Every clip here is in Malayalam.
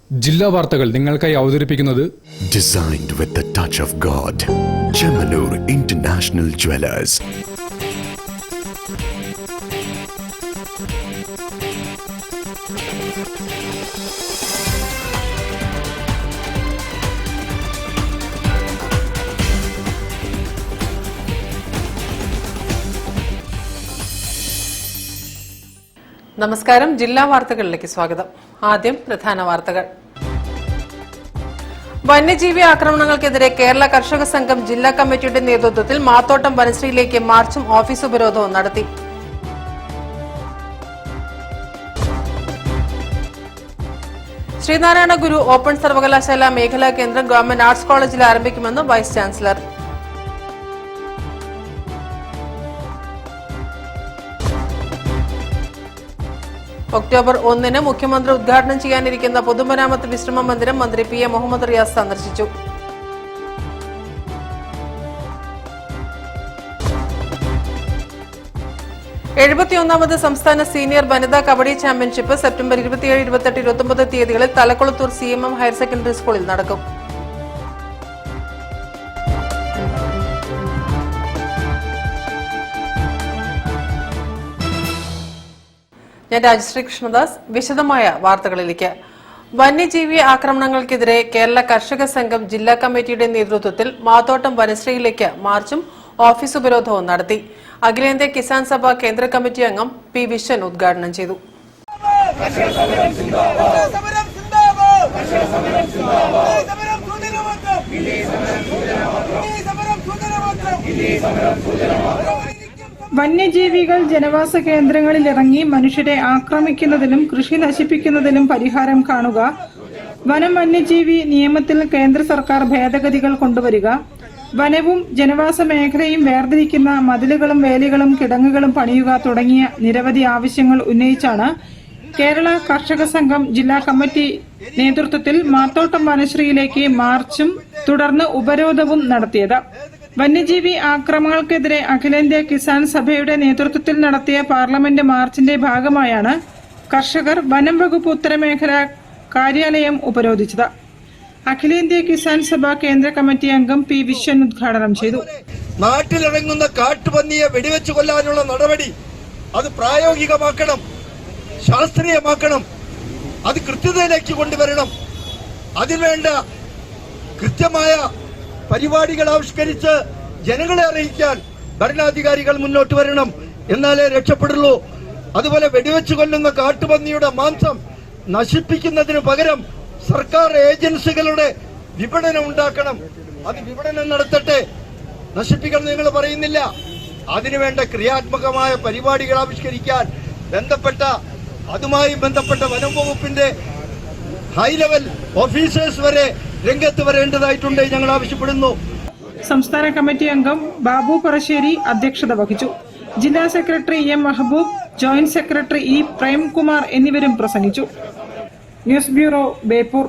ജില്ലാ വാർത്തകൾ നിങ്ങൾക്കായി അവതരിപ്പിക്കുന്നത് Designed with the touch of God. Chemanur International Jewelers. നമസ്കാരം. ജില്ലാ വാർത്തകളിലേക്ക് സ്വാഗതം. ആദ്യം പ്രധാന വാർത്തകൾ. വന്യജീവി ആക്രമണങ്ങൾക്കെതിരെ കേരള കർഷക സംഘം ജില്ലാ കമ്മിറ്റിയുടെ നേതൃത്വത്തിൽ മാത്തോട്ടം വനശ്രീയിലേക്ക് മാർച്ചും ഓഫീസ് ഉപരോധവും നടത്തി. ശ്രീനാരായണ ഗുരു ഓപ്പൺ സർവകലാശാല മേഖലാ കേന്ദ്രം ഗവൺമെന്റ് ആർട്സ് കോളേജിൽ ആരംഭിക്കുമെന്ന് വൈസ് ചാൻസലർ. ഒക്ടോബർ 1 മുഖ്യമന്ത്രി ഉദ്ഘാടനം ചെയ്യാനിരിക്കുന്ന പൊതുമരാമത്ത് വിശ്രമ മന്ദിരം മന്ത്രി പി എ മുഹമ്മദ് റിയാസ് സന്ദർശിച്ചു. എഴുപത്തിയൊന്നാമത് സംസ്ഥാന സീനിയർ വനിതാ കബഡി ചാമ്പ്യൻഷിപ്പ് സെപ്റ്റംബർ 27, 28, 29 തീയതികളിൽ തലക്കുളത്തൂർ CMM ഹയർ സെക്കൻഡറി സ്കൂളിൽ നടക്കും. ഞാൻ രാജശ്രീ കൃഷ്ണദാസ്. വിശദമായ വാർത്തകളിലേക്ക്. വന്യജീവി ആക്രമണങ്ങൾക്കെതിരെ കേരള കർഷക സംഘം ജില്ലാ കമ്മിറ്റിയുടെ നേതൃത്വത്തിൽ മാത്തോട്ടം വനശ്രീയിലേക്ക് മാർച്ചും ഓഫീസ് ഉപരോധവും നടത്തി. അഖിലേന്ത്യാ കിസാൻ സഭ കേന്ദ്ര കമ്മിറ്റി അംഗം പി വിശ്വൻ ഉദ്ഘാടനം ചെയ്തു. വന്യജീവികൾ ജനവാസ കേന്ദ്രങ്ങളിൽ ഇറങ്ങി മനുഷ്യരെ ആക്രമിക്കുന്നതിലും കൃഷി നശിപ്പിക്കുന്നതിലും പരിഹാരം കാണുക, വനം വന്യജീവി നിയമത്തിൽ കേന്ദ്ര സർക്കാർ ഭേദഗതികൾ കൊണ്ടുവരിക, വനവും ജനവാസ മേഖലയും വേർതിരിക്കുന്ന മതിലുകളും വേലികളും കിടങ്ങുകളും പണിയുക തുടങ്ങിയ നിരവധി ആവശ്യങ്ങൾ ഉന്നയിച്ചാണ് കേരള കർഷക സംഘം ജില്ലാ കമ്മിറ്റി നേതൃത്വത്തിൽ മാത്തോട്ടം വനശ്രീയിലേക്ക് മാർച്ചും തുടർന്ന് ഉപരോധവും നടത്തിയത്. വന്യജീവി ആക്രമണങ്ങൾക്കെതിരെ അഖിലേന്ത്യാ കിസാൻ സഭയുടെ നേതൃത്വത്തിൽ നടത്തിയ പാർലമെന്റ് മാർച്ചിന്റെ ഭാഗമായാണ് കർഷകർ വനം വകുപ്പ് ഉത്തരമേഖല കാര്യാലയം ഉപരോധിച്ചത്. അഖിലേന്ത്യാ കിസാൻ സഭ കേന്ദ്ര കമ്മിറ്റി അംഗം പി വിശ്വൻ ഉദ്ഘാടനം ചെയ്തു. നാട്ടിലിറങ്ങുന്ന കാട്ടുപന്നിയെ വെടിവെച്ചു കൊല്ലാനുള്ള നടപടി അത് പ്രായോഗികമാക്കണം, ശാസ്ത്രീയമാക്കണം, അത് കൃത്യതയിലേക്ക് കൊണ്ടുവരണം. അതിനുവേണ്ട കൃത്യമായ പരിപാടികൾ ആവിഷ്കരിച്ച് ജനങ്ങളെ അറിയിക്കാൻ ഭരണാധികാരികൾ മുന്നോട്ട് വരണം. എന്നാലേ രക്ഷപ്പെടുള്ളൂ. അതുപോലെ വെടിവെച്ചു കൊല്ലുന്ന കാട്ടുപന്നിയുടെ മാംസം നശിപ്പിക്കുന്നതിന് പകരം സർക്കാർ ഏജൻസികളുടെ വിപണനം ഉണ്ടാക്കണം. അത് വിപണനം നടത്തട്ടെ, നശിപ്പിക്കണം നിങ്ങൾ പറയുന്നില്ല. അതിനുവേണ്ട ക്രിയാത്മകമായ പരിപാടികൾ ആവിഷ്കരിക്കാൻ അതുമായി ബന്ധപ്പെട്ട വനം വകുപ്പിന്റെ ഹൈ ലെവൽ ഓഫീസേഴ്സ് വരെ രംഗത്ത് വരേണ്ടതായിട്ടുണ്ട് ഞങ്ങൾ ആവശ്യപ്പെടുന്നു. സംസ്ഥാന കമ്മിറ്റി അംഗം ബാബു പറശ്ശേരി അധ്യക്ഷത വഹിച്ചു. ജില്ലാ secretary M Mehaboob, joint secretary E Premkumar എന്നിവരും പ്രസംഗിച്ചു. News bureau, Beypore.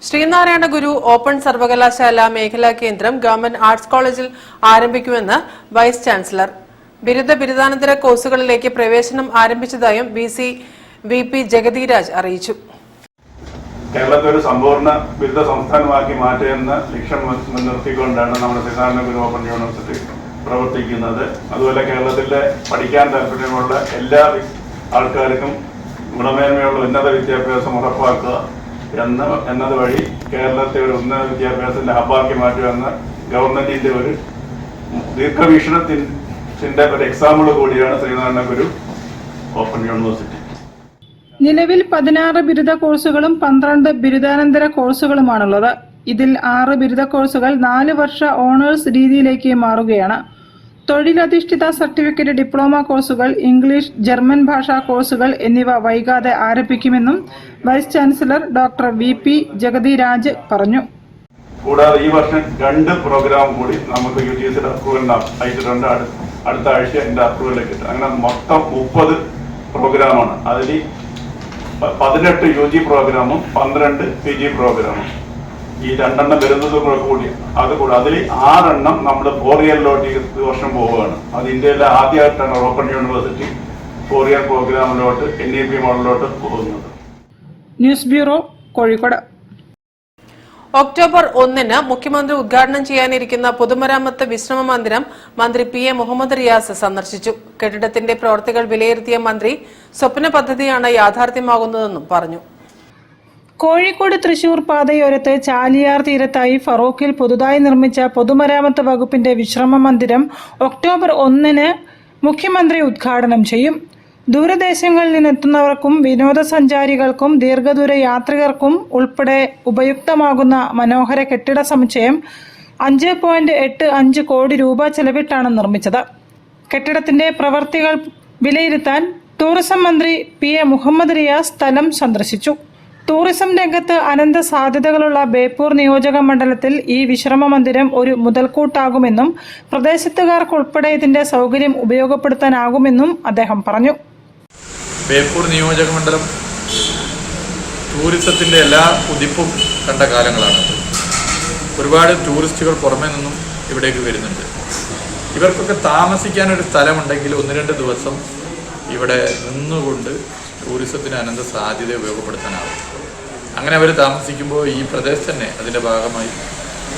Sreenarayana Guru open സർവകലാശാല മേഖലാ കേന്ദ്രം ഗവൺമെന്റ് ആർട്സ് കോളേജിൽ ആരംഭിക്കുമെന്ന് വൈസ് ചാൻസലർ. ബിരുദാനന്തര കോഴ്സുകളിലേക്ക് പ്രവേശനം ആരംഭിച്ചതായും VP ജഗതിരാജ് അറിയിച്ചു. കേരളത്തെ ഒരു സമ്പൂർണ്ണ ബിരുദ സംസ്ഥാനമാക്കി മാറ്റുന്ന ലക്ഷ്യം മുൻനിർത്തിക്കൊണ്ടാണ് നമ്മുടെ ശ്രീനാരായണ ഗുരു ഓപ്പൺ യൂണിവേഴ്സിറ്റി പ്രവർത്തിക്കുന്നത്. അതുപോലെ കേരളത്തിലെ പഠിക്കാൻ താല്പര്യമുള്ള എല്ലാ ആൾക്കാർക്കും ഗുണമേന്മയുള്ള ഉന്നത വിദ്യാഭ്യാസം ഉറപ്പാക്കുക എന്നത് വഴി കേരളത്തെ ഒരു ഉന്നത വിദ്യാഭ്യാസത്തിന്റെ ഹബ്ബാക്കി മാറ്റുമെന്ന ഗവൺമെന്റിന്റെ ഒരു ദീർഘവീക്ഷണത്തിന്റെ ഒരു എക്സാമ്പിൾ കൂടിയാണ് ശ്രീനാരായണ ഗുരു ഓപ്പൺ യൂണിവേഴ്സിറ്റി. നിലവിൽ 16 ബിരുദ കോഴ്സുകളും 12 ബിരുദാനന്തര കോഴ്സുകളുമാണുള്ളത്. ഇതിൽ 6 ബിരുദ കോഴ്സുകൾ 4 വർഷ ഓണേഴ്സ് രീതിയിലേക്ക് മാറുകയാണ്. തൊഴിലധിഷ്ഠിത സർട്ടിഫിക്കറ്റ് ഡിപ്ലോമ കോഴ്സുകൾ, ഇംഗ്ലീഷ്, ജർമ്മൻ ഭാഷാ കോഴ്സുകൾ എന്നിവ വൈകാതെ ആരംഭിക്കുമെന്നും vice chancellor doctor VP Jagathiraj പറഞ്ഞു. കൂടാതെ ഈ വർഷം 2 പ്രോഗ്രാം കൂടി നമുക്ക് UGCയുടെ അപ്രൂവലിന് അയച്ചിട്ടുണ്ട്. അടുത്ത ആഴ്ച എന്റെ അപ്രൂവലിലേക്ക് കിട്ടും. അങ്ങനെ മൊത്തം 30 പ്രോഗ്രാമാണ്. അതിൽ 18 UG പ്രോഗ്രാമും 12 PG പ്രോഗ്രാമും. ഈ 2 എണ്ണം വരുന്നത് കൂടി അതിൽ 6 എണ്ണം നമ്മൾ 4 ഇയറിലോട്ട് ഈ വർഷം പോവുകയാണ്. അത് ഇന്ത്യയിലെ ആദ്യമായിട്ടാണ് ഓപ്പൺ യൂണിവേഴ്സിറ്റി 4 ഇയർ പ്രോഗ്രാമിലോട്ട് NEP മോഡലിലോട്ട് പോകുന്നത്. News bureau, Kozhikode. ഒക്ടോബർ 1-ന് മുഖ്യമന്ത്രി ഉദ്ഘാടനം ചെയ്യാനിരിക്കുന്ന പൊതുമരാമത്ത് വിശ്രമ മന്ദിരം മന്ത്രി PM മുഹമ്മദ് റിയാസ് സന്ദർശിച്ചു. കെട്ടിടത്തിന്റെ പ്രവൃത്തികൾ വിലയിരുത്തിയ മന്ത്രി സ്വപ്ന പദ്ധതിയാണ് യാഥാർത്ഥ്യമാകുന്നതെന്നും പറഞ്ഞു. കോഴിക്കോട് തൃശൂർ പാതയോരത്ത് ചാലിയാർ തീരത്തായി ഫറോക്കിൽ പുതുതായി നിർമ്മിച്ച പൊതുമരാമത്ത് വകുപ്പിന്റെ വിശ്രമ മന്ദിരം ഒക്ടോബർ 1-ന് മുഖ്യമന്ത്രി ഉദ്ഘാടനം ചെയ്യും. ദൂരദേശങ്ങളിൽ നിന്നെത്തുന്നവർക്കും വിനോദസഞ്ചാരികൾക്കും ദീർഘദൂര യാത്രികർക്കും ഉൾപ്പെടെ ഉപയുക്തമാകുന്ന മനോഹര കെട്ടിട സമുച്ചയം 5.85 കോടി രൂപ ചെലവിട്ടാണ് നിർമ്മിച്ചത്. കെട്ടിടത്തിന്റെ പ്രവർത്തികൾ വിലയിരുത്താൻ ടൂറിസം മന്ത്രി PM മുഹമ്മദ് റിയാസ് സ്ഥലം സന്ദർശിച്ചു. ടൂറിസം രംഗത്ത് അനന്ത സാധ്യതകളുള്ള ബേപ്പൂർ നിയോജക മണ്ഡലത്തിൽ ഈ വിശ്രമ മന്ദിരം ഒരു മുതൽക്കൂട്ടാകുമെന്നും പ്രദേശത്തുകാർക്കുൾപ്പെടെ ഇതിന്റെ സൗകര്യം ഉപയോഗപ്പെടുത്താനാകുമെന്നും അദ്ദേഹം പറഞ്ഞു. ബേപ്പൂർ നിയോജക മണ്ഡലം ടൂറിസത്തിൻ്റെ എല്ലാ ഉദിപ്പും കണ്ട കാലങ്ങളാണത്. ഒരുപാട് ടൂറിസ്റ്റുകൾ പുറമേ നിന്നും ഇവിടേക്ക് വരുന്നുണ്ട്. ഇവർക്കൊക്കെ താമസിക്കാനൊരു സ്ഥലമുണ്ടെങ്കിൽ 1-2 ദിവസം ഇവിടെ നിന്നുകൊണ്ട് ടൂറിസത്തിന് അനന്ത സാധ്യത ഉപയോഗപ്പെടുത്താനാവും. അങ്ങനെ അവർ താമസിക്കുമ്പോൾ ഈ പ്രദേശത്ത് തന്നെ അതിൻ്റെ ഭാഗമായി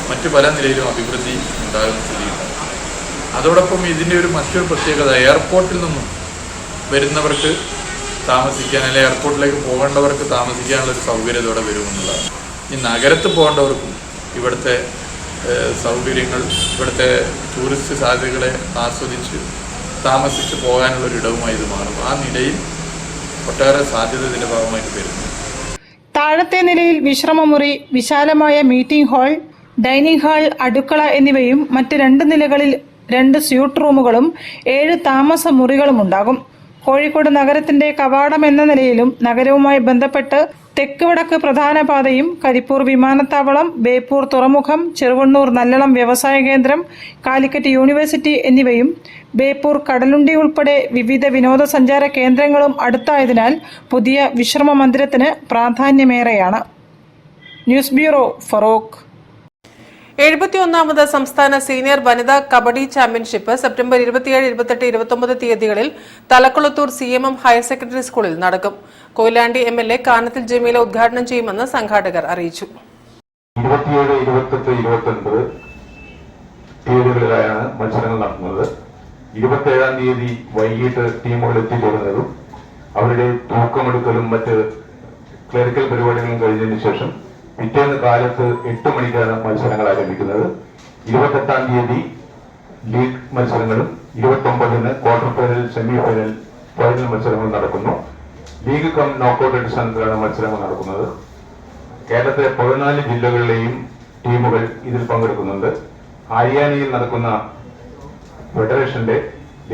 മറ്റു പല നിലയിലും അഭിവൃദ്ധി ഉണ്ടാകുന്ന സ്ഥിതിയുണ്ടാകും. അതോടൊപ്പം ഇതിൻ്റെ മറ്റൊരു പ്രത്യേകത എയർപോർട്ടിൽ നിന്നും വരുന്നവർക്ക് താമസിക്കാൻ അല്ലെങ്കിൽ എയർപോർട്ടിലേക്ക് പോകേണ്ടവർക്ക് താമസിക്കാനുള്ളൊരു സൗകര്യം ഇതോടെ വരുമെന്നുള്ളതാണ്. ഈ നഗരത്ത് പോകേണ്ടവർക്കും ഇവിടുത്തെ സൗകര്യങ്ങൾ, ഇവിടുത്തെ ടൂറിസ്റ്റ് സാധ്യതകളെ ആസ്വദിച്ച് താമസിച്ച് പോകാനുള്ളൊരിടവുമായി ഇത് മാറും. ആ നിലയിൽ ഒട്ടേറെ സാധ്യത ഇതിൻ്റെ ഭാഗമായിട്ട് വരുന്നു. താഴത്തെ നിലയിൽ വിശ്രമമുറി, വിശാലമായ മീറ്റിംഗ് ഹാൾ, ഡൈനിങ് ഹാൾ, അടുക്കള എന്നിവയും മറ്റ് 2 നിലകളിൽ 2 സ്യൂട്ട് റൂമുകളും 7 താമസ മുറികളും ഉണ്ടാകും. കോഴിക്കോട് നഗരത്തിന്റെ കവാടം എന്ന നിലയിലും നഗരവുമായി ബന്ധപ്പെട്ട് തെക്ക് വടക്ക് പ്രധാന പാതയും കരിപ്പൂർ വിമാനത്താവളം, ബേപ്പൂർ തുറമുഖം, ചെറുവണ്ണൂർ നല്ലളം വ്യവസായ കേന്ദ്രം, കാലിക്കറ്റ് യൂണിവേഴ്സിറ്റി എന്നിവയും ബേപ്പൂർ കടലുണ്ടി ഉൾപ്പെടെ വിവിധ വിനോദസഞ്ചാര കേന്ദ്രങ്ങളും അടുത്തായതിനാൽ പുതിയ വിശ്രമ മന്ദിരത്തിന് പ്രാധാന്യമേറെയാണ്. News bureau, Feroke. 71ാമത് സംസ്ഥാന സീനിയർ വനിതാ കബഡി ചാമ്പ്യൻഷിപ്പ് സെപ്റ്റംബർ 27, 28, 29 തീയതികളിൽ തലക്കുളത്തൂർ CMM ഹയർ സെക്കൻഡറി സ്കൂളിൽ നടക്കും. കൊയിലാണ്ടി MLA കാനത്തിൽ ജമീല ഉദ്ഘാടനം ചെയ്യുമെന്ന് സംഘാടകർ അറിയിച്ചു. 27, 28, 29 തീയതികളിലായാണ് മത്സരങ്ങൾ നടത്തുന്നത്. 27-ാം തീയതി വൈകിട്ട് ടീമുകൾ എത്തിച്ചേരുന്നതും അവരുടെ തൂക്കമെടുക്കലും മറ്റ് ക്ലറിക്കൽ പരിപാടികളും കഴിഞ്ഞതിന് ശേഷം പിറ്റേന്ന് കാലത്ത് 8 മണിക്കാണ് മത്സരങ്ങൾ ആരംഭിക്കുന്നത്. 28-ാം തീയതി ലീഗ് മത്സരങ്ങളും 29-ന് quarter final, semi final, final മത്സരങ്ങൾ നടക്കുന്നു. ലീഗ് കം നോക്കൌട്ട് അടിസ്ഥാനത്തിലാണ് മത്സരങ്ങൾ നടക്കുന്നത്. കേരളത്തിലെ 14 ജില്ലകളിലെയും ടീമുകൾ ഇതിൽ പങ്കെടുക്കുന്നുണ്ട്. ഹരിയാനയിൽ നടക്കുന്ന ഫെഡറേഷന്റെ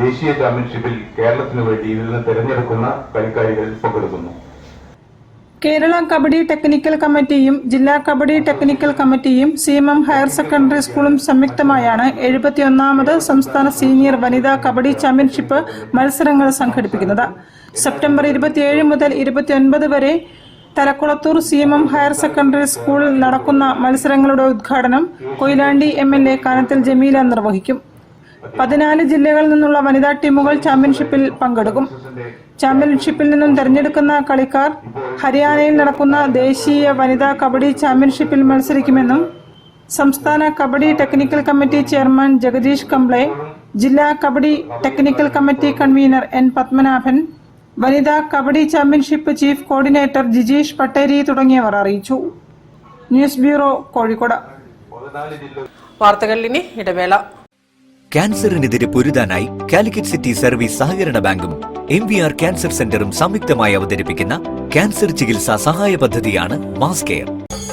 ദേശീയ ചാമ്പ്യൻഷിപ്പിൽ കേരളത്തിനു വേണ്ടി ഇതിൽ നിന്ന് തെരഞ്ഞെടുക്കുന്ന കളിക്കാരികൾ പങ്കെടുക്കുന്നു. കേരള കബഡി ടെക്നിക്കൽ കമ്മിറ്റിയും ജില്ലാ കബഡി ടെക്നിക്കൽ കമ്മിറ്റിയും CMM ഹയർ സെക്കൻഡറി സ്കൂളും സംയുക്തമായാണ് 71ാമത് സംസ്ഥാന സീനിയർ വനിതാ കബഡി ചാമ്പ്യൻഷിപ്പ് മത്സരങ്ങൾ സംഘടിപ്പിക്കുന്നത്. സെപ്റ്റംബർ 27 മുതൽ 29 വരെ തലക്കുളത്തൂർ CMM ഹയർ സെക്കൻഡറി സ്കൂളിൽ നടക്കുന്ന മത്സരങ്ങളുടെ ഉദ്ഘാടനം കൊയിലാണ്ടി MLA കാനത്തിൽ ജമീല നിർവഹിക്കും. 14 ജില്ലകളിൽ നിന്നുള്ള വനിതാ ടീമുകൾ ചാമ്പ്യൻഷിപ്പിൽ പങ്കെടുക്കും. ചാമ്പ്യൻഷിപ്പിൽ നിന്നും തെരഞ്ഞെടുക്കുന്ന കളിക്കാർ ഹരിയാനയിൽ നടക്കുന്ന ദേശീയ വനിതാ കബഡി ചാമ്പ്യൻഷിപ്പിൽ മത്സരിക്കുമെന്നും സംസ്ഥാന kabaddi technical committee chairman Jagadish Kamble, ജില്ലാ kabaddi technical committee convener N Padmanabhan, വനിതാ kabaddi championship chief coordinator Jijeesh Patteri തുടങ്ങിയവർ അറിയിച്ചു. News bureau, Kozhikode. വാർത്തകളിൽ ഇനി ഇടവേള. ക്യാൻസറിനെതിരെ പൊരുതാനായി കാലിക്കറ്റ് സിറ്റി സർവീസ് സഹകരണ ബാങ്കും MVR ക്യാൻസർ സെന്ററും സംയുക്തമായി അവതരിപ്പിക്കുന്ന ക്യാൻസർ ചികിത്സാ സഹായ പദ്ധതിയാണ് മാസ് കെയർ.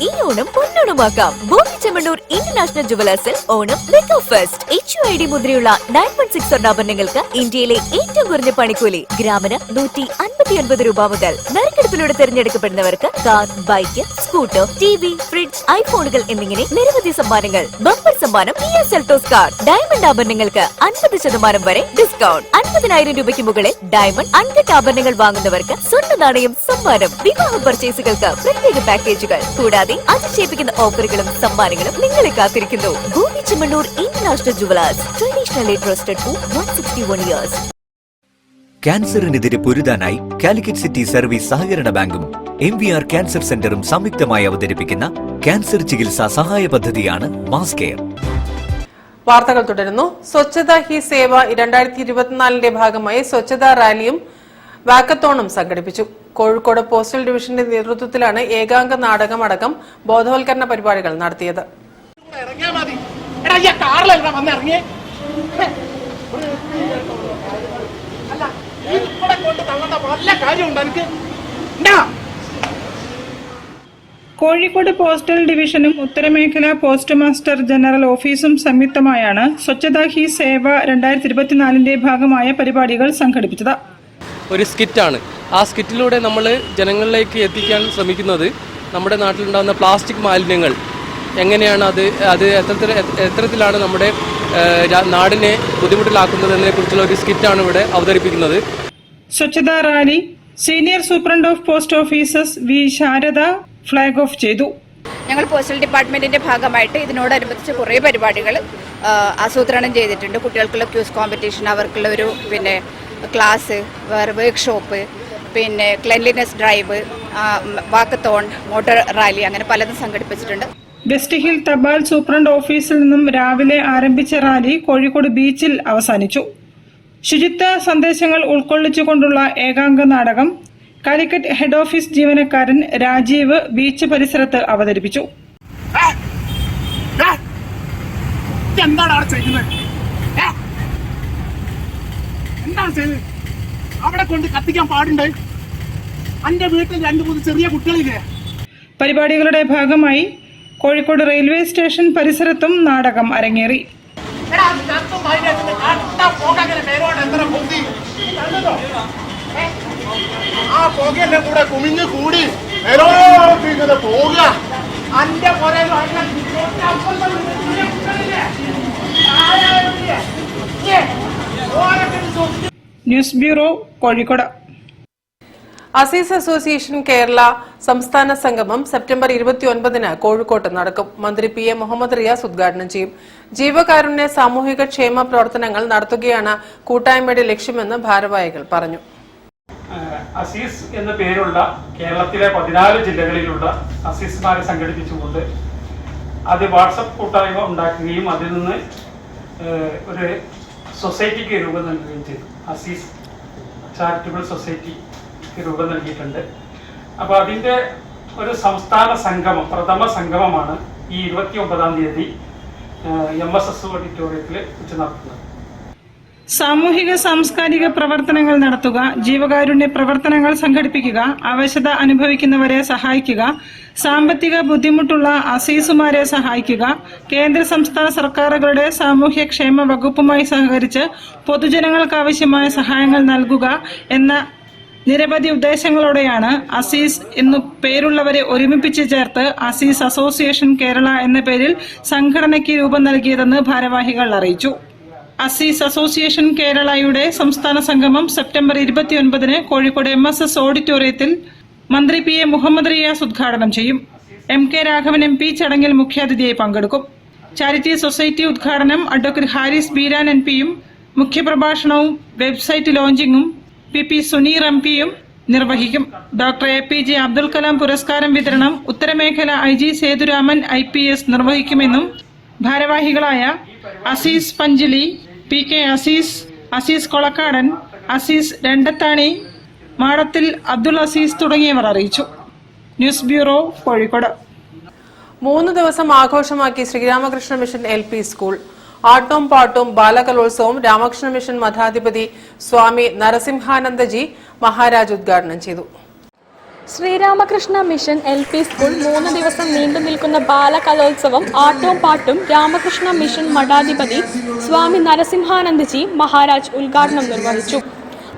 ഈ ഓണം പൊന്നോണമാക്കാം. ബോബി ചെമ്മണ്ണൂർ ഇന്റർനാഷണൽ ജുവലേഴ്സിൽ ഓണം മെഗാ ഫെസ്റ്റ്. HUID മുദ്രയുള്ള 916 സ്വർണ്ണാഭരണങ്ങൾക്ക് ഇന്ത്യയിലെ ഏറ്റവും കുറഞ്ഞ പണിക്കൂലി ഗ്രാമിന് 159 രൂപ മുതൽ. നറുക്കെടുപ്പിലൂടെ തിരഞ്ഞെടുക്കപ്പെടുന്നവർക്ക് car, bike, scooter, TV, fridge, ഐഫോണുകൾ എന്നിങ്ങനെ നിരവധി സമ്മാനങ്ങൾ. ബമ്പർ സമ്മാനം Kia Seltos കാർ. ഡയമണ്ട് ആഭരണങ്ങൾക്ക് 50% വരെ ഡിസ്കൗണ്ട്. 50,000 രൂപയ്ക്ക് മുകളിൽ ഡയമണ്ട് അൺകട്ട് ആഭരണങ്ങൾ വാങ്ങുന്നവർക്ക് സ്വർണ്ണ നാണയം സമ്മാനം. വിവാഹ പർച്ചേസുകൾക്ക് പ്രത്യേക പാക്കേജുകൾ കൂടാതെ അതിശയിപ്പിക്കുന്ന ഓഫറുകളും സമ്മാനങ്ങളും നിങ്ങളെ കാത്തിരിക്കുന്നു. Bobby Chemmanur international jewellers, traditionally trusted for 161 years. ക്യാൻസറിനെതിരെ പൊരുതാനായി കാലിക്കറ്റ് സിറ്റി സർവീസ് സഹകരണ ബാങ്കും MVR ക്യാൻസർ സെന്ററും സംയുക്തമായി അവതരിപ്പിക്കുന്ന ക്യാൻസർ ചികിത്സാ സഹായ പദ്ധതിയാണ് മാസ് കെയർ. വാർത്തകൾ തുടരുന്നു. സ്വച്ഛത ഹി സേവ 2024 ഭാഗമായി സ്വച്ഛതാ റാലിയും വാക്കത്തോണും സംഘടിപ്പിച്ചു. കോഴിക്കോട് പോസ്റ്റൽ ഡിവിഷന്റെ നേതൃത്വത്തിലാണ് ഏകാംഗ നാടകം അടക്കം ബോധവൽക്കരണ പരിപാടികൾ നടത്തിയത്. കോഴിക്കോട് പോസ്റ്റൽ ഡിവിഷനും ഉത്തരമേഖല പോസ്റ്റ് മാസ്റ്റർ ജനറൽ ഓഫീസും സംയുക്തമായാണ് സ്വച്ഛതാ ഹി സേവ 2024 ഭാഗമായ പരിപാടികൾ സംഘടിപ്പിച്ചത്. ഒരു സ്കിറ്റാണ്. ആ സ്കിറ്റിലൂടെ നമ്മൾ ജനങ്ങളിലേക്ക് എത്തിക്കാൻ ശ്രമിക്കുന്നത് നമ്മുടെ നാട്ടിലുണ്ടാകുന്ന പ്ലാസ്റ്റിക് മാലിന്യങ്ങൾ എങ്ങനെയാണ് അത് എത്തരത്തിലാണ് നമ്മുടെ നാടിനെ ബുദ്ധിമുട്ടിലാക്കുന്നത് എന്നതിനെക്കുറിച്ചുള്ള ഒരു സ്കിറ്റാണ് ഇവിടെ അവതരിപ്പിക്കുന്നത്. Swachhta rally senior superintendent of post offices V Sharada flag off ചെയ്തു. ഞങ്ങൾ പോസ്റ്റൽ ഡിപ്പാർട്ട്മെന്റിന്റെ ഭാഗമായിട്ട് ഇതിനോടനുബന്ധിച്ച് കുറേ പരിപാടികൾ ആസൂത്രണം ചെയ്തിട്ടുണ്ട്. കുട്ടികൾക്കുള്ള ക്യൂസ് കോമ്പറ്റീഷൻ, അവർക്കുള്ള ഒരു ക്ലാസ്, വേറെ workshop, cleanliness drive, walkathon, motor rally, അങ്ങനെ പലതും സംഘടിപ്പിച്ചിട്ടുണ്ട്. വെസ്റ്റ് ഹിൽ തപാൽ സൂപ്രണ്ട് ഓഫീസിൽ നിന്നും രാവിലെ ആരംഭിച്ച റാലി കോഴിക്കോട് ബീച്ചിൽ അവസാനിച്ചു. ശുചിത്വ സന്ദേശങ്ങൾ ഉൾക്കൊള്ളിച്ചുകൊണ്ടുള്ള ഏകാംഗ നാടകം കാലിക്കറ്റ് ഹെഡ് ഓഫീസ് ജീവനക്കാരൻ രാജീവ് ബീച്ച് പരിസരത്ത് അവതരിപ്പിച്ചു. അവിടെ കൊണ്ട് കത്തിക്കാൻ പാടുണ്ട്. എന്റെ വീട്ടിൽ 2-3 ചെറിയ കുട്ടികളില്ലേ. പരിപാടികളുടെ ഭാഗമായി കോഴിക്കോട് റെയിൽവേ സ്റ്റേഷൻ പരിസരത്തും നാടകം അരങ്ങേറി. ആ പുകയെല്ലാം കൂടെ കുമിഞ്ഞു കൂടി ഇങ്ങനെ പോവുക. അന്റെ news bureau Kozhikode. Azeez association Kerala സംസ്ഥാന സംഗമം സെപ്റ്റംബർ 29 കോഴിക്കോട്ട് നടക്കും. മന്ത്രി PM മുഹമ്മദ് റിയാസ് ഉദ്ഘാടനം ചെയ്യും. ജീവകാരുണ്യ സാമൂഹിക ക്ഷേമ പ്രവർത്തനങ്ങൾ നടത്തുകയാണ് കൂട്ടായ്മയുടെ ലക്ഷ്യമെന്ന് ഭാരവാഹികൾ പറഞ്ഞു. അസീസ് എന്ന പേരുള്ള കേരളത്തിലെ 14 ജില്ലകളിലുള്ള അസീസ്മാരെ സംഘടിപ്പിച്ചുകൊണ്ട് അത് വാട്സപ്പ് കൂട്ടായ്മ ഉണ്ടാക്കുകയും അതിൽ നിന്ന് ഒരു സൊസൈറ്റിക്ക് രൂപം നൽകുകയും ചെയ്തു. അസീസ് ചാരിറ്റബിൾ സൊസൈറ്റിക്ക് രൂപം നൽകിയിട്ടുണ്ട്. അപ്പോൾ അതിൻ്റെ ഒരു സംസ്ഥാന സംഗമം, പ്രഥമ സംഗമമാണ് ഈ 29-ാം തീയതി MSS ഓഡിറ്റോറിയത്തിൽ വെച്ച് നടത്തുന്നത്. സാമൂഹിക സാംസ്കാരിക പ്രവർത്തനങ്ങൾ നടത്തുക, ജീവകാരുണ്യ പ്രവർത്തനങ്ങൾ സംഘടിപ്പിക്കുക, അവശത അനുഭവിക്കുന്നവരെ സഹായിക്കുക, സാമ്പത്തിക ബുദ്ധിമുട്ടുള്ള അസീസുമാരെ സഹായിക്കുക, കേന്ദ്ര സംസ്ഥാന സർക്കാരുകളുടെ സാമൂഹ്യക്ഷേമ വകുപ്പുമായി സഹകരിച്ച് പൊതുജനങ്ങൾക്ക് ആവശ്യമായ സഹായങ്ങൾ നൽകുക എന്ന നിരവധി ഉദ്ദേശങ്ങളോടെയാണ് അസീസ് എന്നു പേരുള്ളവരെ ഒരുമിപ്പിച്ച് ചേർത്ത് അസീസ് അസോസിയേഷൻ കേരള എന്ന പേരിൽ സംഘടനയ്ക്ക് രൂപം നൽകിയതെന്ന് ഭാരവാഹികൾ അറിയിച്ചു. അസീസ് അസോസിയേഷൻ കേരളയുടെ സംസ്ഥാന സംഗമം സെപ്റ്റംബർ 29 കോഴിക്കോട് MSS ഓഡിറ്റോറിയത്തിൽ മന്ത്രി PM മുഹമ്മദ് റിയാസ് ഉദ്ഘാടനം ചെയ്യും. MK രാഘവൻ MP ചടങ്ങിൽ മുഖ്യാതിഥിയായി പങ്കെടുക്കും. ചാരിറ്റി സൊസൈറ്റി ഉദ്ഘാടനം അഡ്വക്കേറ്റ് ഹാരിസ് ബീരാൻ NPയും മുഖ്യപ്രഭാഷണവും വെബ്സൈറ്റ് ലോഞ്ചിങ്ങും PP സുനീർ MPയും നിർവഹിക്കും. ഡോക്ടർ APJ അബ്ദുൽ കലാം പുരസ്കാരം വിതരണം ഉത്തരമേഖല IG സേതുരാമൻ IPS നിർവഹിക്കുമെന്നും ഭാരവാഹികളായ അസീസ് പഞ്ചിലി, PK അസീസ്, അസീസ് കൊളക്കാടൻ, അസീസ് രണ്ടത്താണി, മാടത്തിൽ അബ്ദുൾ അസീസ് തുടങ്ങിയവർ അറിയിച്ചു. News bureau Kozhikode. 3 ദിവസം ആഘോഷമാക്കി ശ്രീരാമകൃഷ്ണ മിഷൻ LP സ്കൂൾ. ആട്ടവും പാട്ടും ബാലകലോത്സവവും രാമകൃഷ്ണ മിഷൻ മഠാധിപതി സ്വാമി നരസിംഹാനന്ദജി മഹാരാജ് ഉദ്ഘാടനം ചെയ്തു. ശ്രീരാമകൃഷ്ണ മിഷൻ LP സ്കൂൾ 3 ദിവസം നീണ്ടു നിൽക്കുന്ന ബാലകലോത്സവം ആട്ടവും പാട്ടും രാമകൃഷ്ണ മിഷൻ മഠാധിപതി സ്വാമി നരസിംഹാനന്ദജി മഹാരാജ് ഉദ്ഘാടനം നിർവഹിച്ചു.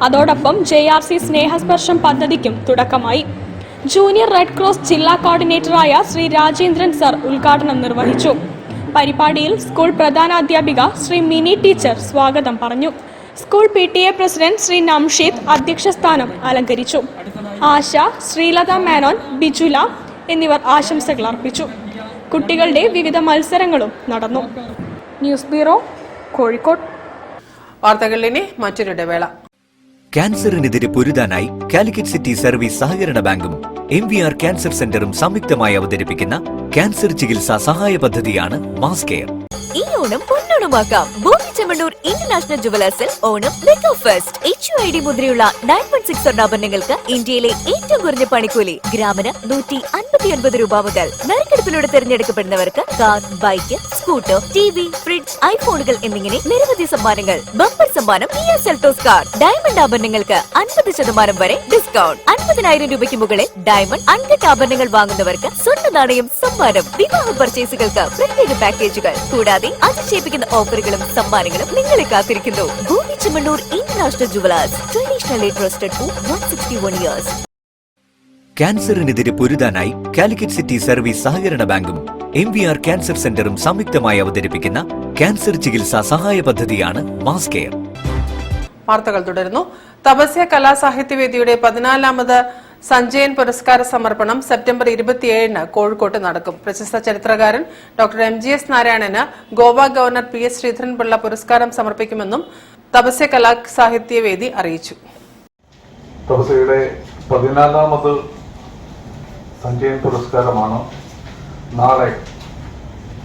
അതോടൊപ്പം JRC സ്നേഹസ്പർശം പദ്ധതിക്കും തുടക്കമായി. ജൂനിയർ റെഡ് ക്രോസ് ജില്ലാ കോർഡിനേറ്ററായ ശ്രീ രാജേന്ദ്രൻ സർ ഉദ്ഘാടനം നിർവഹിച്ചു. പരിപാടിയിൽ സ്കൂൾ പ്രധാനാധ്യാപിക ശ്രീ മിനി ടീച്ചർ സ്വാഗതം പറഞ്ഞു. School PTA president Shri Namsheed അധ്യക്ഷസ്ഥാനം അലങ്കരിച്ചു. ആശ, ശ്രീലത മേനോൻ, ബിജുല എന്നിവർ ആശംസകൾ അർപ്പിച്ചു. കുട്ടികളുടെ വിവിധ മത്സരങ്ങളും നടന്നു. News bureau Kozhikode. വാർത്തകളിൽ ഇനി മറ്റൊരു ഇടവേള. ക്യാൻസറിനെതിരെ പൊരുതാനായി കാലിക്കറ്റ് സിറ്റി സർവീസ് സഹകരണ ബാങ്കും MVR ക്യാൻസർ സെന്ററും സംയുക്തമായി അവതരിപ്പിക്കുന്ന ക്യാൻസർ ചികിത്സാ സഹായ പദ്ധതിയാണ് മാസ് കെയർ. ഈ ഓണം പൊന്നോണമാക്കാം. ബോബി ചെമ്മണ്ണൂർ ഇന്റർനാഷണൽ ജുവലേഴ്സിൽ ഓണം മെഗാ ഫെസ്റ്റ്. HUID മുദ്രയുള്ള 916 സ്വർണ്ണാഭരണങ്ങൾക്ക് ഇന്ത്യയിലെ ഏറ്റവും കുറഞ്ഞ പണിക്കൂലി ഗ്രാമിന് 159 രൂപ മുതൽ. നറുക്കെടുപ്പിലൂടെ തിരഞ്ഞെടുക്കപ്പെടുന്നവർക്ക് car, bike, scooter, TV, fridge, ഐഫോണുകൾ എന്നിങ്ങനെ നിരവധി സമ്മാനങ്ങൾ. ബമ്പർ സമ്മാനം Kia Seltos കാർ. ഡയമണ്ട് ആഭരണങ്ങൾക്ക് 50% വരെ ഡിസ്കൗണ്ട്. 50,000 രൂപയ്ക്ക് മുകളിൽ ഡയമണ്ട് അൺകട്ട് ആഭരണങ്ങൾ വാങ്ങുന്നവർക്ക് സ്വർണ്ണ നാണയം സമ്മാനം. വിവാഹ പർച്ചേസുകൾക്ക് പ്രത്യേക പാക്കേജുകൾ കൂടാതെ അതിശയിപ്പിക്കുന്ന ഓഫറുകളും സമ്മാനങ്ങളും നിങ്ങളെ കാത്തിരിക്കുന്നു. Bobby Chemmanur international jewellers, traditionally trusted for 161 years. ക്യാൻസറിനെതിരെ പൊരുതാനായി കാലിക്കറ്റ് സിറ്റി സർവീസ് സഹകരണ ബാങ്കും MVR ക്യാൻസർ സെന്ററും സംയുക്തമായി അവതരിപ്പിക്കുന്ന ക്യാൻസർ ചികിത്സാ സഹായ പദ്ധതിയാണ് മാസ് കെയർ. വാർത്തകൾ തുടരുന്നു. തപസ്യ കലാസാഹിത്യവേദിയുടെ 14ാമത് സഞ്ജയൻ പുരസ്കാര സമർപ്പണം സെപ്റ്റംബർ 27-ന് കോഴിക്കോട്ട് നടക്കും. പ്രശസ്ത ചരിത്രകാരൻ ഡോക്ടർ MGS നാരായണന് ഗോവ ഗവർണർ PS ശ്രീധരൻപിള്ള പുരസ്കാരം സമർപ്പിക്കുമെന്നും തപസ്യ കലാസാഹിത്യവേദി അറിയിച്ചു. തപസ്യയുടെ 14ാമത് സഞ്ജയൻ പുരസ്കാരമാണ് നാളെ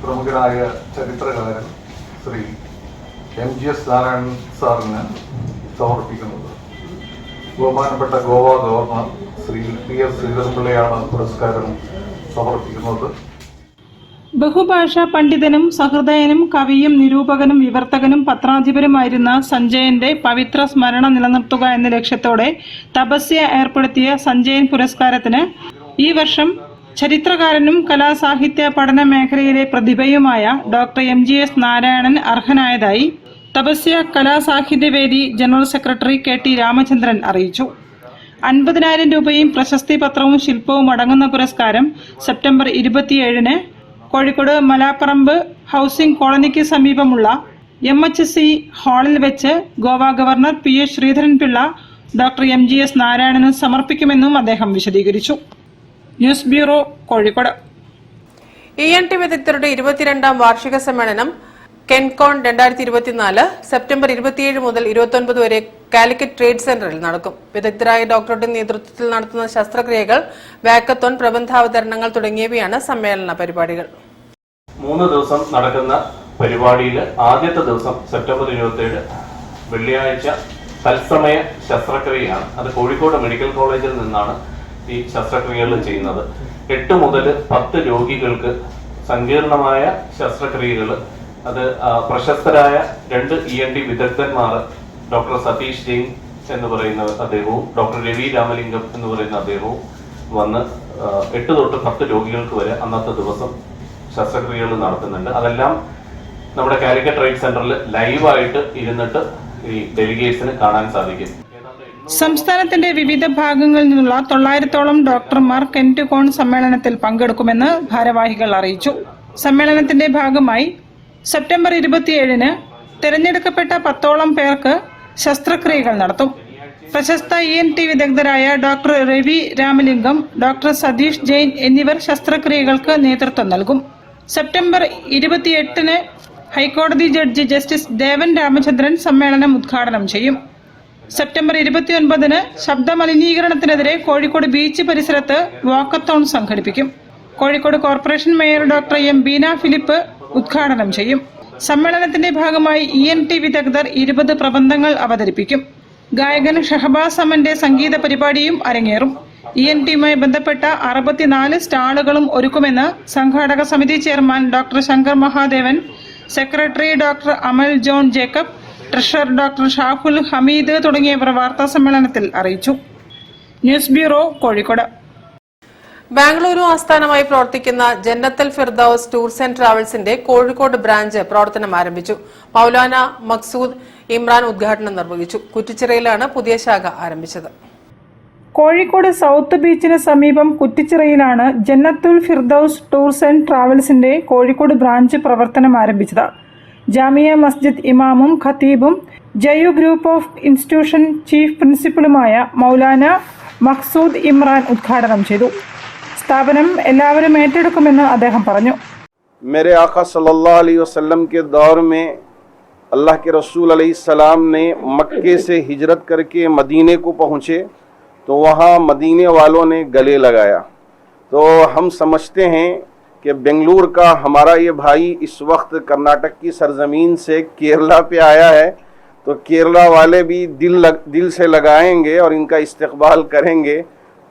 പ്രമുഖനായ ചരിത്രകാരൻ ശ്രീ MGS നാരായണൻ സാറിന് സമർപ്പിക്കുന്നത്. ബഹുമാനപ്പെട്ട ഗോവ ഗവർണർ ശ്രീ PS ശ്രീധരൻപിള്ളയാണ് പുരസ്കാരം സമർപ്പിക്കുന്നത്. ബഹുഭാഷാ പണ്ഡിതനും സഹൃദയനും കവിയും നിരൂപകനും വിവർത്തകനും പത്രാധിപരുമായിരുന്ന സഞ്ജയന്റെ പവിത്ര സ്മരണ നിലനിർത്തുക എന്ന ലക്ഷ്യത്തോടെ തപസ്യ ഏർപ്പെടുത്തിയ സഞ്ജയൻ പുരസ്കാരത്തിന് ഈ വർഷം ചരിത്രകാരനും കലാസാഹിത്യ പഠന മേഖലയിലെ പ്രതിഭയുമായ ഡോക്ടർ MGS നാരായണൻ അർഹനായതായി തപസ്യ കലാസാഹിത്യവേദി ജനറൽ സെക്രട്ടറി KT രാമചന്ദ്രൻ അറിയിച്ചു. 50,000 രൂപയും പ്രശസ്തി പത്രവും ശില്പവും അടങ്ങുന്ന പുരസ്കാരം സെപ്റ്റംബർ 27-ന് കോഴിക്കോട് മലാപ്പറമ്പ് ഹൌസിംഗ് കോളനിക്ക് സമീപമുള്ള MHC ഹാളിൽ വെച്ച് Goa governor PS Sreedharan Pillai doctor MGS നാരായണന് സമർപ്പിക്കുമെന്നും അദ്ദേഹം വിശദീകരിച്ചു. News bureau, Kozhikode. ENT വിദഗ്ധരുടെ 22ാം വാർഷിക സമ്മേളനം കെൻകോൺ 2024 സെപ്റ്റംബർ 27 മുതൽ 29 വരെ കാലിക്കറ്റ് ട്രേഡ് സെന്ററിൽ നടക്കും. വിദഗ്ധരായ ഡോക്ടറുടെ നേതൃത്വത്തിൽ നടത്തുന്ന ശസ്ത്രക്രിയകൾ, വാക്കത്തോൺ, പ്രബന്ധാവതരണങ്ങൾ തുടങ്ങിയവയാണ് സമ്മേളന പരിപാടികൾ. 3 ദിവസം നടക്കുന്ന പരിപാടിയിൽ ആദ്യത്തെ ദിവസം സെപ്റ്റംബർ 27 വെള്ളിയാഴ്ച തത്സമയ ശസ്ത്രക്രിയയാണ്. അത് കോഴിക്കോട് മെഡിക്കൽ കോളേജിൽ നിന്നാണ് ഈ ശസ്ത്രക്രിയകൾ ചെയ്യുന്നത്. 8 മുതൽ 10 രോഗികൾക്ക് സങ്കീർണമായ ശസ്ത്രക്രിയകൾ, അത് പ്രശസ്തരായ 2 ENT വിദഗ്ധന്മാർ, ഡോക്ടർ സതീഷ് ജെയിൻ എന്ന് പറയുന്ന അദ്ദേഹവും ഡോക്ടർ രവി രാമലിംഗം എന്ന് പറയുന്ന അദ്ദേഹവും വന്ന് 8 തൊട്ട് 10 രോഗികൾക്ക് വരെ അന്നത്തെ ദിവസം ശസ്ത്രക്രിയകൾ നടത്തുന്നുണ്ട്. അതെല്ലാം നമ്മുടെ കാലിക്കറ്റ് ട്രേഡ് സെന്ററിൽ ലൈവായിട്ട് ഇരുന്നിട്ട് ഈ ഡെലിഗേറ്റ്സിന് കാണാൻ സാധിക്കും. സംസ്ഥാനത്തിന്റെ വിവിധ ഭാഗങ്ങളിൽ നിന്നുള്ള 900ഓളം ഡോക്ടർമാർ കെൻകോൺ സമ്മേളനത്തിൽ പങ്കെടുക്കുമെന്ന് ഭാരവാഹികൾ അറിയിച്ചു. സമ്മേളനത്തിന്റെ ഭാഗമായി സെപ്റ്റംബർ 27-ന് തിരഞ്ഞെടുക്കപ്പെട്ട 10ഓളം പേർക്ക് ശസ്ത്രക്രിയകൾ നടത്തും. പ്രശസ്ത ENT വിദഗ്ധരായ ഡോക്ടർ രവി രാമലിംഗം, ഡോക്ടർ സതീഷ് ജെയിൻ എന്നിവർ ശസ്ത്രക്രിയകൾക്ക് നേതൃത്വം നൽകും. സെപ്റ്റംബർ 28-ന് ഹൈക്കോടതി ജഡ്ജി ജസ്റ്റിസ് ദേവൻ രാമചന്ദ്രൻ സമ്മേളനം ഉദ്ഘാടനം ചെയ്യും. സെപ്റ്റംബർ 29-ന് ശബ്ദമലിനീകരണത്തിനെതിരെ കോഴിക്കോട് ബീച്ച് പരിസരത്ത് വാക്കത്തോൺ സംഘടിപ്പിക്കും. Kozhikode corporation mayor doctor M Beena Philip ഉദ്ഘാടനം ചെയ്യും. സമ്മേളനത്തിന്റെ ഭാഗമായി ENT വിദഗ്ധർ 20 പ്രബന്ധങ്ങൾ അവതരിപ്പിക്കും. ഗായകൻ ഷഹബാസ് അമന്റെ സംഗീത പരിപാടിയും അരങ്ങേറും. ENTയുമായി ബന്ധപ്പെട്ട 64 സ്റ്റാളുകളും ഒരുക്കുമെന്ന് സംഘാടക സമിതി chairman doctor Shankar Mahadevan, secretary doctor Amal John Jacob, treasurer doctor Shaful Hameed തുടങ്ങിയവർ വാർത്താ സമ്മേളനത്തിൽ അറിയിച്ചു. News bureau, Kozhikode. ബാംഗ്ലൂരു ആസ്ഥാനമായി പ്രവർത്തിക്കുന്ന ജന്നത്തുൽ ഫിർദൌസ് ടൂർസ് ആൻഡ് ട്രാവൽസിന്റെ കോഴിക്കോട് ബ്രാഞ്ച് പ്രവർത്തനം ആരംഭിച്ചു. മൗലാന മക്സൂദ് ഇമ്രാൻ ഉദ്ഘാടനം നിർവഹിച്ചു. കുറ്റിച്ചിറയിലാണ് പുതിയ ശാഖ ആരംഭിച്ചത്. കോഴിക്കോട് സൗത്ത് ബീച്ചിന് സമീപം കുറ്റിച്ചിറയിലാണ് ജന്നത്തുൽ ഫിർദൌസ് ടൂർസ് ആൻഡ് ട്രാവൽസിന്റെ കോഴിക്കോട് ബ്രാഞ്ച് പ്രവർത്തനം ആരംഭിച്ചത്. ജാമിയ മസ്ജിദ് ഇമാമും ഖത്തീബും ജയു ഗ്രൂപ്പ് ഓഫ് ഇൻസ്റ്റിറ്റ്യൂഷൻ ചീഫ് പ്രിൻസിപ്പലുമായ മൗലാന മക്സൂദ് ഇമ്രാൻ ഉദ്ഘാടനം ചെയ്തു. സ്ഥാപനം എല്ലാവരും ഏറ്റെടുക്കുമെന്ന് അദ്ദേഹം പറഞ്ഞു. मेरे आका सल्लल्लाहु अलैहि वसल्लम के दौर में अल्लाह के रसूल अलैहिस्सलाम ने मक्के से हिजरत करके मदीने को पहुँचे तो वहाँ मदीने वालों ने गले लगाया। तो हम समझते हैं कि बेंगलुरु का हमारा ये भाई इस वक्त कर्नाटक की सरजमीन से केरला पे आया है, तो केरला वाले भी दिल से लगाएंगे और इनका इस्तकबाल करेंगे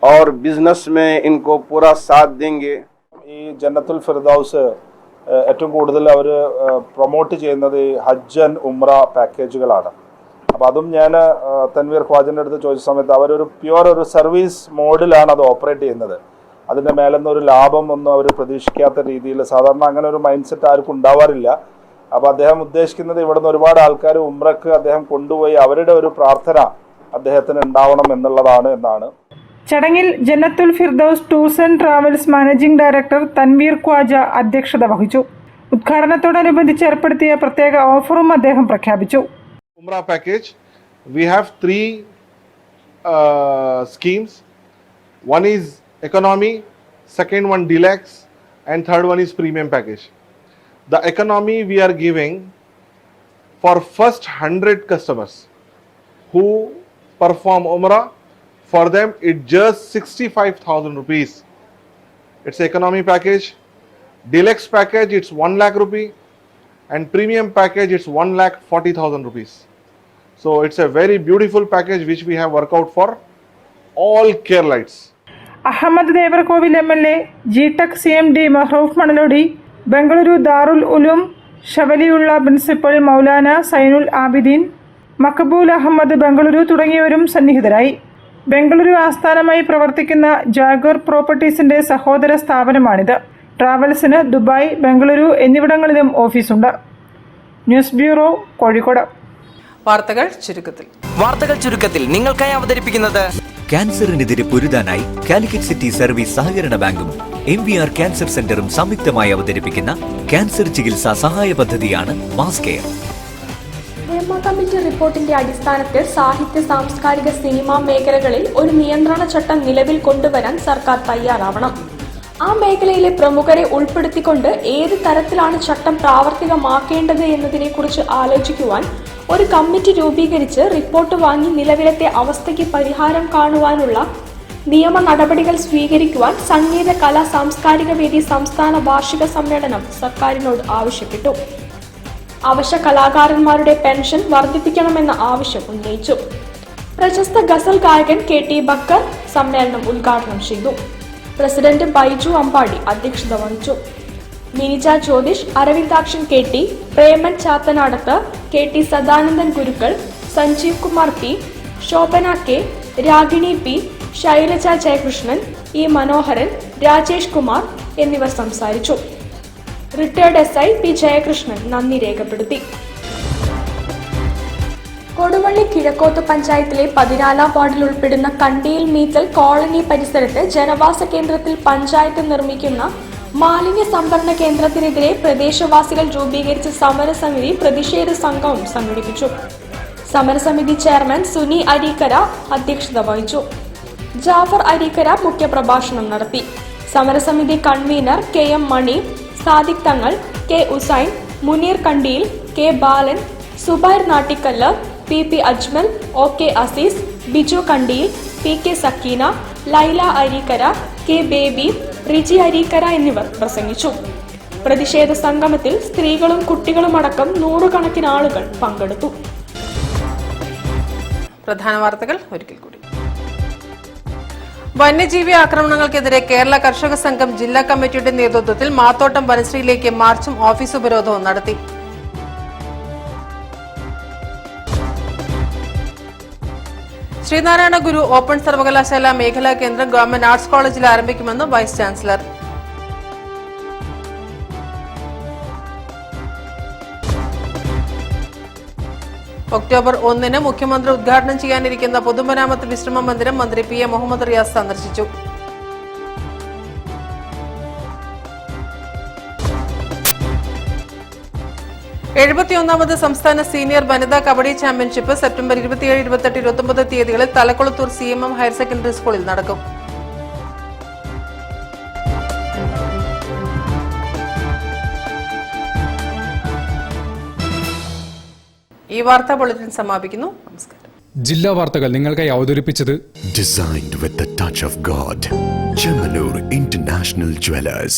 और बिजनेस में इनको पूरा साथ देंगे। ഈ ജന്നത്തുൽ ഫിർദൗസ് ഏറ്റവും കൂടുതൽ അവർ പ്രൊമോട്ട് ചെയ്യുന്നത് ഹജ്ജ് ആൻഡ് ഉംറ പാക്കേജുകളാണ്. അപ്പോൾ അതും ഞാൻ തൻവീർ ഖ്വാജൻ്റെ അടുത്ത് ചോദിച്ച സമയത്ത് അവരൊരു പ്യുവർ ഒരു സർവീസ് മോഡിലാണ് അത് ഓപ്പറേറ്റ് ചെയ്യുന്നത്. അതിൻ്റെ മേലെന്ന് ഒരു ലാഭം ഒന്നും അവർ പ്രതീക്ഷിക്കാത്ത രീതിയിൽ, സാധാരണ അങ്ങനെ ഒരു മൈൻഡ് സെറ്റ് ആർക്കും ഉണ്ടാവാറില്ല. അപ്പോൾ അദ്ദേഹം ഉദ്ദേശിക്കുന്നത് ഇവിടുന്ന് ഒരുപാട് ആൾക്കാർ ഉംറക്ക് അദ്ദേഹം കൊണ്ടുപോയി അവരുടെ ഒരു പ്രാർത്ഥന അദ്ദേഹത്തിന് ഉണ്ടാവണം എന്നുള്ളതാണ് എന്നാണ്. ചടങ്ങിൽ Jannathul Firdous tours and travels managing director Tanveer Khwaja അധ്യക്ഷത വഹിച്ചു. ഉദ്ഘാടനത്തോടനുബന്ധിച്ച് ഏർപ്പെടുത്തിയ പ്രത്യേക ഓഫറും അദ്ദേഹം പ്രഖ്യാപിച്ചു. Umrah package we have 3 schemes. One is economy, second one deluxe, and third one is premium package. The economy we are giving for first 100 customers who perform Umrah. For them it's just 65,000 rupees. It's economy package. Deluxe package it's 1 lakh rupee, and premium package it's 1,40,000 rupees. So it's a very beautiful package which we have worked out for all Keralites. Ahammed Devarkovil MLA, GTech CMD Mahroof Manalodi, Bengaluru Darul Uloom ഷവലിയുള്ള പ്രിൻസിപ്പൽ മൗലാന സൈനുൽ ആബിദീൻ, മഖബൂൽ അഹമ്മദ് ബംഗളൂരു തുടങ്ങിയവരും സന്നിഹിതരായി. ബംഗളൂരു ആസ്ഥാനമായി പ്രവർത്തിക്കുന്ന ജാഗർ പ്രോപ്പർട്ടീസിന്റെ സഹോദര സ്ഥാപനമാണിത്. ട്രാവൽസിന് ദുബായ്, ബംഗളൂരു എന്നിവിടങ്ങളിലും ഓഫീസുണ്ട്. News bureau, Kozhikode. വാർത്തകൾ ചുരുക്കത്തിൽ നിങ്ങൾക്കായി അവതരിപ്പിക്കുന്നത് ക്യാൻസറിനെതിരെ പൊരുതാനായി കാലിക്കറ്റ് സിറ്റി സർവീസ് സഹകരണ ബാങ്കും MVR ക്യാൻസർ സെന്ററും സംയുക്തമായി അവതരിപ്പിക്കുന്ന ക്യാൻസർ ചികിത്സാ സഹായ പദ്ധതിയാണ് മാസ് കെയർ. ഹേമ കമ്മിറ്റി റിപ്പോർട്ടിന്റെ അടിസ്ഥാനത്തിൽ സാഹിത്യ, സാംസ്കാരിക, സിനിമാ മേഖലകളിൽ ഒരു നിയന്ത്രണ ചട്ടം നിലവിൽ കൊണ്ടുവരാൻ സർക്കാർ തയ്യാറാവണം. ആ മേഖലയിലെ പ്രമുഖരെ ഉൾപ്പെടുത്തിക്കൊണ്ട് ഏത് തരത്തിലാണ് ചട്ടം പ്രാവർത്തികമാക്കേണ്ടത് എന്നതിനെക്കുറിച്ച് ആലോചിക്കുവാൻ ഒരു കമ്മിറ്റി രൂപീകരിച്ച് റിപ്പോർട്ട് വാങ്ങി നിലവിലത്തെ അവസ്ഥയ്ക്ക് പരിഹാരം കാണുവാനുള്ള നിയമ നടപടികൾ സ്വീകരിക്കുവാൻ സംഗീത, കലാ, സാംസ്കാരിക വേദി സംസ്ഥാന വാർഷിക സമ്മേളനം സർക്കാരിനോട് ആവശ്യപ്പെട്ടു. അവശ്യ കലാകാരന്മാരുടെ പെൻഷൻ വർദ്ധിപ്പിക്കണമെന്ന ആവശ്യം ഉന്നയിച്ചു. പ്രശസ്ത ഗസൽ ഗായകൻ KT ബക്കർ സമ്മേളനം ഉദ്ഘാടനം ചെയ്തു. പ്രസിഡന്റ് ബൈജു അമ്പാടി അധ്യക്ഷത വഹിച്ചു. നീജ ജ്യോതിഷ്, അരവിന്ദാക്ഷൻ KT, പ്രേമൻ ചാത്തനാടത്ത്, KT സദാനന്ദൻ ഗുരുക്കൾ, Sanjeev Kumar P, Shobhana K, Ragini P, Shailaja Jayakrishnan, E മനോഹരൻ, രാജേഷ് കുമാർ എന്നിവർ സംസാരിച്ചു. റിട്ടയർഡ് SI P ജയകൃഷ്ണൻ നന്ദി രേഖപ്പെടുത്തി. കൊടുവള്ളി കിഴക്കോത്ത് പഞ്ചായത്തിലെ 14-ാം വാർഡിൽ ഉൾപ്പെടുന്ന കണ്ടിയിൽ മീത്തൽ കോളനി പരിസരത്ത് ജനവാസ കേന്ദ്രത്തിൽ പഞ്ചായത്ത് നിർമ്മിക്കുന്ന മാലിന്യ സംഭരണ കേന്ദ്രത്തിനെതിരെ പ്രദേശവാസികൾ രൂപീകരിച്ച സമരസമിതി പ്രതിഷേധ സംഗമം സംഘടിപ്പിച്ചു. സമരസമിതി ചെയർമാൻ സുനി അരീക്കര അധ്യക്ഷത വഹിച്ചു. ജാഫർ അരീക്കര മുഖ്യപ്രഭാഷണം നടത്തി. സമരസമിതി കൺവീനർ KM മണി, Sadiq Thangal, K Hussain, Muneer Kandiyil, K Balan, Zubair Nattikkallu, PP Ajmal, OK Azeez, Biju Kandiyil, PK Sakeena, Laila Areekara, K Baby, Riji Areekara എന്നിവർ പ്രസംഗിച്ചു. പ്രതിഷേധ സംഗമത്തിൽ സ്ത്രീകളും കുട്ടികളുമടക്കം 100 കണക്കിന് ആളുകൾ പങ്കെടുത്തു. പ്രധാന വാർത്തകൾ ഒരിക്കൽ കൂടി. വന്യജീവി ആക്രമണങ്ങൾക്കെതിരെ കേരള കർഷക സംഘം ജില്ലാ കമ്മിറ്റിയുടെ നേതൃത്വത്തിൽ മാത്തോട്ടം വനശ്രീയിലേക്ക് മാർച്ചും ഓഫീസ് ഉപരോധവും നടത്തി. ശ്രീനാരായണ ഗുരു ഓപ്പൺ സർവകലാശാല മേഖലാ കേന്ദ്രം ഗവൺമെന്റ് ആർട്സ് കോളേജിൽ ആരംഭിക്കുമെന്ന് വൈസ് ചാൻസലർ. ഒക്ടോബർ 1-ന് മുഖ്യമന്ത്രി ഉദ്ഘാടനം ചെയ്യാനിരിക്കുന്ന പൊതുമരാമത്ത് വിശ്രമ മന്ദിരം മന്ത്രി PA മുഹമ്മദ് റിയാസ് സന്ദർശിച്ചു. എഴുപത്തിയൊന്നാമത് സംസ്ഥാന സീനിയർ വനിതാ കബഡി ചാമ്പ്യൻഷിപ്പ് സെപ്റ്റംബർ 27, 28, 29 തീയതികളിൽ തലക്കുളത്തൂർ CMM ഹയർ സെക്കൻഡറി സ്കൂളിൽ നടക്കും. ഈ വാർത്താ ബുള്ളറ്റിൻ സമാപിക്കുന്നു. നമസ്കാരം. ജില്ലാ വാർത്തകൾ നിങ്ങൾക്കായി അവതരിപ്പിച്ചത് Designed with the touch of God. Chemanur International Jewelers.